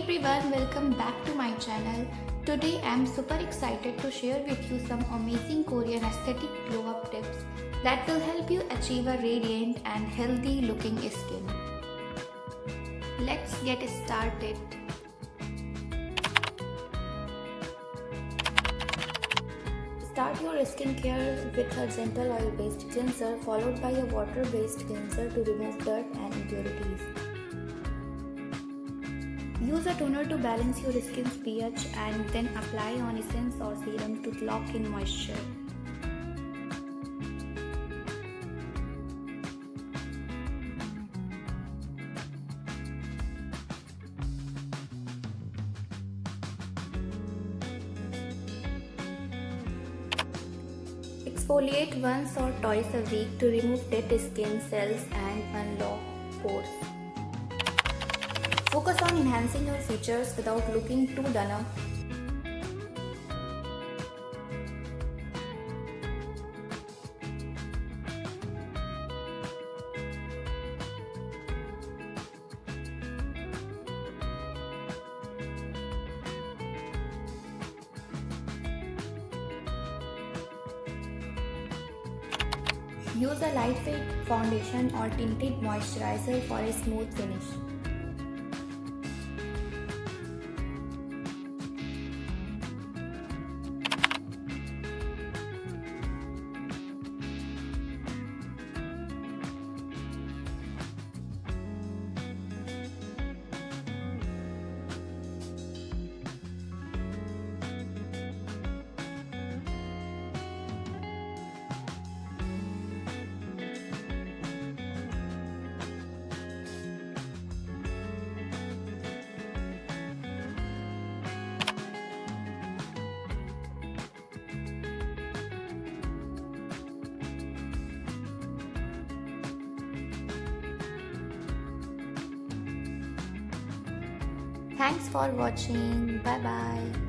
everyone, welcome back to my channel. Today I am super excited to share with you some amazing Korean aesthetic glow up tips that will help you achieve a radiant and healthy looking skin. Let's get started. Start your skincare with a gentle oil based cleanser followed by a water based cleanser to remove dirt and impurities. Use a toner to balance your skin's pH and then apply on essence or serum to lock in moisture. Exfoliate once or twice a week to remove dead skin cells and unlock pores. Focus on enhancing your features without looking too done up. Use a lightweight foundation or tinted moisturizer for a smooth finish. Thanks for watching. Bye bye.